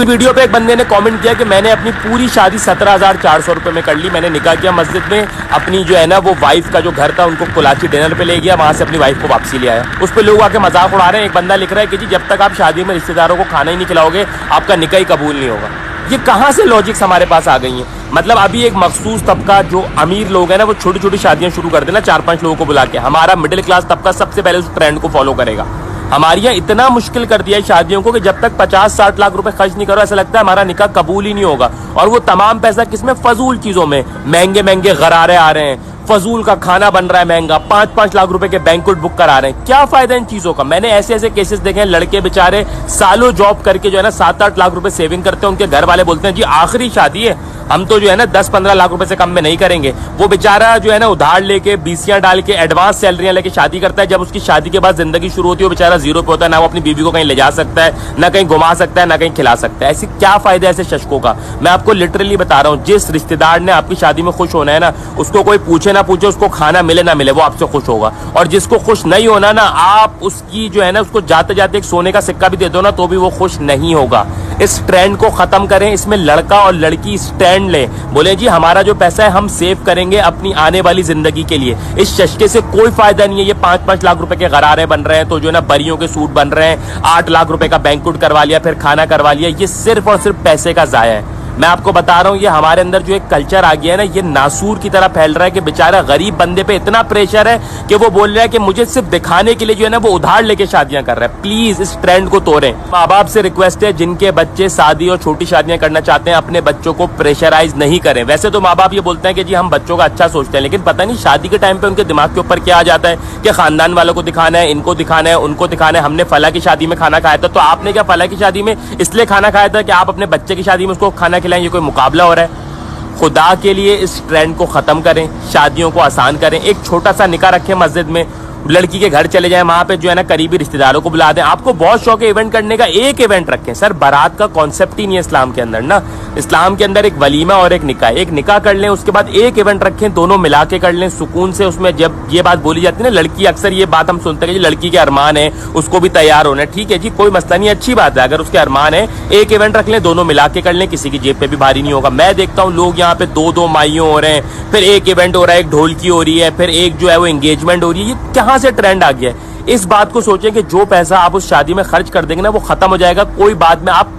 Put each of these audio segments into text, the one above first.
Video पे एक बंदे ने कमेंट किया कि मैंने अपनी पूरी शादी 17,400 रुपये में कर ली। मैंने निकाह किया मस्जिद में, अपनी जो है ना वो वाइफ का जो घर था उनको कोलाची डिनर पे ले गया, वहाँ से अपनी वाइफ को वापसी ले आया। उस पर लोग आके मजाक उड़ा रहे हैं। एक बंदा लिख रहा है कि जी जब तक आप शादी में रिश्तेदारों को खाना ही नहीं खिलाओगे आपका निकाह ही कबूल नहीं होगा। ये कहाँ से लॉजिक्स हमारे पास आ गई हैं? मतलब अभी एक मखसूस तबका जो अमीर लोग हैं ना वो छोटी छोटी शादियां शुरू कर देना 4-5 लोगों को बुला के। हमारा मिडिल क्लास तबका सबसे पहले उस ट्रेंड को फॉलो करेगा। हमारे यहाँ इतना मुश्किल कर दिया है शादियों को कि जब तक 50-60 लाख रुपए खर्च नहीं करो ऐसा लगता है हमारा निकाह कबूल ही नहीं होगा। और वो तमाम पैसा किसमें? फजूल चीजों में। महंगे महंगे गरारे आ रहे हैं, फजूल का खाना बन रहा है महंगा, 5-5 लाख रुपए के बैंक्वेट बुक करा रहे हैं। क्या फायदा इन चीजों का? मैंने ऐसे ऐसे केसेस देखे हैं, लड़के बेचारे सालों जॉब करके जो है ना 7-8 लाख रुपए सेविंग करते हैं। उनके घर वाले बोलते हैं जी आखिरी शादी है, हम तो जो है ना 10-15 लाख रुपए से कम में नहीं करेंगे। वो बेचारा जो है ना उधार लेके बीसियां डाल के एडवांस सैलरियां लेके शादी करता है। जब उसकी शादी के बाद जिंदगी शुरू होती है वो बेचारा जीरो पे होता है। ना वो अपनी बीवी को कहीं ले जा सकता है, ना कहीं घुमा सकता है, ना कहीं खिला सकता है। ऐसी क्या फायदा है ऐसे शशकों का? मैं आपको लिटरली बता रहा हूँ, जिस रिश्तेदार ने आपकी शादी में खुश होना है ना उसको कोई पूछे ना पूछे, उसको खाना मिले ना मिले वो आपसे खुश होगा। और जिसको खुश नहीं होना ना, आप उसकी जो है ना उसको जाते जाते एक सोने का सिक्का भी दे दो ना तो भी वो खुश नहीं होगा। इस ट्रेंड को खत्म करें। इसमें लड़का और लड़की स्टैंड लें, बोले जी हमारा जो पैसा है हम सेव करेंगे अपनी आने वाली जिंदगी के लिए। इस शशके से कोई फायदा नहीं है। ये 5-5 लाख रुपए के गरारे बन रहे हैं तो जो है ना परियों के सूट बन रहे हैं, 8 लाख रुपए का बैंक्वेट करवा लिया, फिर खाना करवा लिया। ये सिर्फ और सिर्फ पैसे का जाया है। मैं आपको बता रहा हूँ ये हमारे अंदर जो एक कल्चर आ गया है ना ये नासूर की तरह फैल रहा है कि बेचारा गरीब बंदे पे इतना प्रेशर है कि वो बोल रहा है कि मुझे सिर्फ दिखाने के लिए जो है ना वो उधार लेके शादियां कर रहा है। प्लीज इस ट्रेंड को तोड़ें। माँ बाप से रिक्वेस्ट है जिनके बच्चे शादी और छोटी शादियां करना चाहते हैं अपने बच्चों को प्रेशराइज नहीं करें। वैसे तो माँ बाप ये बोलते हैं कि जी हम बच्चों का अच्छा सोचते हैं, लेकिन पता नहीं शादी के टाइम पे उनके दिमाग के ऊपर क्या आ जाता है कि खानदान वालों को दिखाना है, इनको दिखाना है, उनको दिखाना है। हमने फला की शादी में खाना खाया था तो आपने क्या फला की शादी में इसलिए खाना खाया था कि आप अपने बच्चे की शादी में उसको खाना खिलाएं? ये कोई मुकाबला हो रहा है? खुदा के लिए इस ट्रेंड को खत्म करें, शादियों को आसान करें। एक छोटा सा निकाह रखें मस्जिद में, लड़की के घर चले जाएं, वहां पे जो है ना करीबी रिश्तेदारों को बुला दें। आपको बहुत शौक है इवेंट करने का, एक इवेंट रखें। सर बारात का कॉन्सेप्ट ही नहीं है इस्लाम के अंदर ना। इस्लाम के अंदर एक वलीमा और एक निकाह, एक निकाह कर लें उसके बाद एक इवेंट रखें, दोनों मिला के कर लें सुकून से। उसमें जब ये बात बोली जाती है ना लड़की, अक्सर ये बात हम सुनते हैं कि लड़की के अरमान है उसको भी तैयार होना है। ठीक है जी, कोई मसला नहीं, अच्छी बात है। अगर उसके अरमान है एक इवेंट रख लें, दोनों मिला के कर लें, किसी की जेब पे भी भारी नहीं होगा। मैं देखता हूँ लोग यहाँ पे 2-2 माइयों हो रहे हैं, फिर एक इवेंट हो रहा है, एक ढोलकी हो रही है, फिर एक जो है वो एंगेजमेंट हो रही है। ये कहाँ से ट्रेंड आ गया? इस बात को सोचें कि जो पैसा आप उस शादी में खर्च कर देंगे ना वो खत्म हो जाएगा। कोई बाद में आप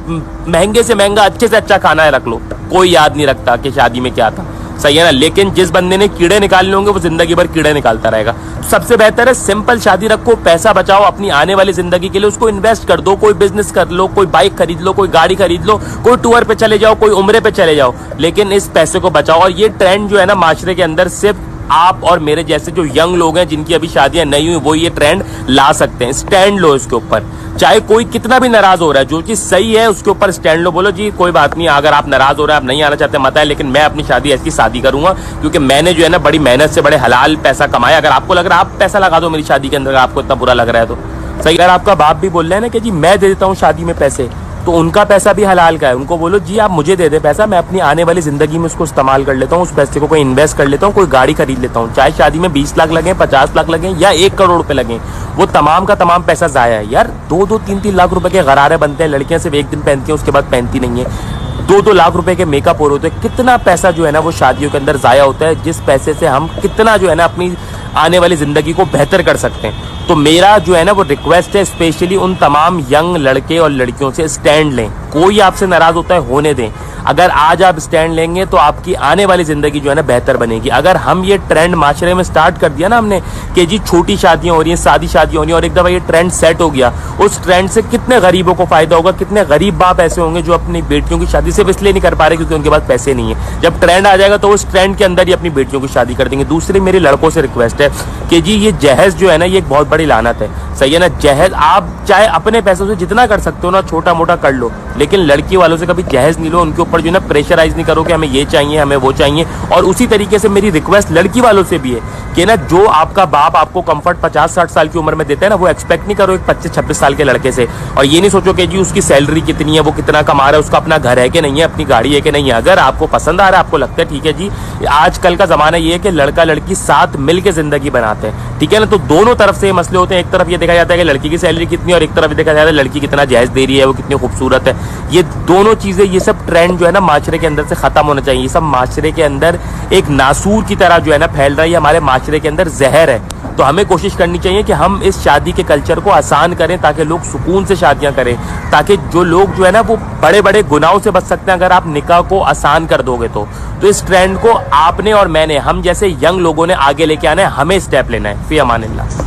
महंगे से महंगा अच्छे से अच्छा खाना रख लो, कोई याद नहीं रखता कि शादी में क्या था। सही है ना? लेकिन जिस बंदे ने कीड़े निकालने होंगे वो जिंदगी भर कीड़े निकालता रहेगा। सबसे बेहतर है सिंपल शादी रखो, पैसा बचाओ अपनी आने वाली जिंदगी के लिए, उसको इन्वेस्ट कर दो। कोई बिजनेस कर लो, कोई बाइक खरीद लो, कोई गाड़ी खरीद लो, कोई टूर पे चले जाओ, कोई उम्रे पे चले जाओ, लेकिन इस पैसे को बचाओ। और ये ट्रेंड जो है ना माशरे के अंदर सिर्फ आप और मेरे जैसे जो यंग लोग हैं जिनकी अभी शादियां नहीं हुई वो ये ट्रेंड ला सकते हैं। स्टैंड लो इसके ऊपर, चाहे कोई कितना भी नाराज हो रहा है, जो चीज सही है उसके ऊपर स्टैंड लो। बोलो जी कोई बात नहीं, अगर आप नाराज हो रहे हैं, आप नहीं आना चाहते मत आए, लेकिन मैं अपनी शादी ऐसी शादी करूंगा क्योंकि मैंने जो है ना बड़ी मेहनत से बड़े हलाल पैसा कमाया। अगर आपको लग रहा है आप पैसा लगा दो मेरी शादी के अंदर, आपको इतना बुरा लग रहा है तो सही। अगर आपका बाप भी बोल रहे हैं ना कि जी मैं दे देता हूँ शादी में पैसे, तो उनका पैसा भी हलाल का है। उनको बोलो जी आप मुझे दे दे पैसा, मैं अपनी आने वाली जिंदगी में उसको इस्तेमाल कर लेता हूँ, उस पैसे को कोई इन्वेस्ट कर लेता हूँ, कोई गाड़ी खरीद लेता हूँ। चाहे शादी में 20 लाख लगे, 50 लाख लगे या 1 करोड़ रुपए लगे, वो तमाम का तमाम पैसा जाया है यार। 2-2, 3-3 लाख रुपए के गरारे बनते हैं, लड़कियां सिर्फ एक दिन पहनती हैं उसके बाद पहनती नहीं है। 2-2 लाख रुपए के मेकअप हो रहे होते हैं। कितना पैसा जो है ना वो शादियों के अंदर जाया होता है, जिस पैसे से हम कितना जो है ना अपनी आने वाली जिंदगी को बेहतर कर सकते हैं। तो मेरा जो है ना वो रिक्वेस्ट है स्पेशली उन तमाम यंग लड़के और लड़कियों से, स्टैंड लें। कोई आपसे नाराज होता है होने दें। अगर आज आप स्टैंड लेंगे तो आपकी आने वाली जिंदगी जो है ना बेहतर बनेगी। अगर हम ये ट्रेंड माशरे में स्टार्ट कर दिया ना हमने कि जी छोटी शादियां हो रही हैं, शादी शादियां हो रही हैं, और एक दफा ये ट्रेंड सेट हो गया, उस ट्रेंड से कितने गरीबों को फायदा होगा। कितने गरीब बाप ऐसे होंगे जो अपनी बेटियों की शादी सिर्फ इसलिए नहीं कर पा रहे क्योंकि उनके पास पैसे नहीं है। जब ट्रेंड आ जाएगा तो उस ट्रेंड के अंदर ही अपनी बेटियों की शादी कर देंगे। दूसरी मेरी लड़कों से रिक्वेस्ट है कि जी ये जहेज जो है ना ये एक बहुत बड़ी लानत है। सही है ना? जहेज आप चाहे अपने पैसों से जितना कर सकते हो ना छोटा मोटा कर लो, लेकिन लड़की वालों से कभी जहेज नहीं लो। उनके ऊपर जो है ना प्रेशराइज नहीं करो कि हमें ये चाहिए, हमें वो चाहिए। और उसी तरीके से मेरी रिक्वेस्ट लड़की वालों से भी है कि ना जो आपका बाप आपको कंफर्ट 50-60 साल की उम्र में देता है ना वो एक्सपेक्ट नहीं करो एक 25-26 साल के लड़के से। और ये नहीं सोचो कि जी उसकी सैलरी कितनी है, वो कितना कमा रहा है, उसका अपना घर है कि नहीं है, अपनी गाड़ी है कि नहीं है। अगर आपको पसंद आ रहा है, आपको लगता है ठीक है जी, आजकल का जमाना ये है कि लड़का लड़की साथ मिल के जिंदगी बनाते हैं, ठीक है ना? तो दोनों तरफ से मसले होते हैं। एक तरफ ये देखा जाता है कि लड़की की सैलरी कितनी और एक तरफ देखा जाता है लड़की कितना जहेज दे रही है, वो कितनी खूबसूरत है। ये दोनों चीज़ें, ये सब ट्रेंड जो है ना माशरे के अंदर से ख़त्म होना चाहिए। ये सब माशरे के अंदर एक नासूर की तरह जो है ना फैल रहा है, हमारे माशरे के अंदर जहर है। तो हमें कोशिश करनी चाहिए कि हम इस शादी के कल्चर को आसान करें ताकि लोग सुकून से शादियां करें, ताकि जो लोग जो है ना वो बड़े बड़े गुनाहों से बच सकते हैं अगर आप निकाह को आसान कर दोगे तो इस ट्रेंड को आपने और मैंने, हम जैसे यंग लोगों ने आगे लेके आना है, हमें स्टेप लेना है। फी अमानिल्लाह।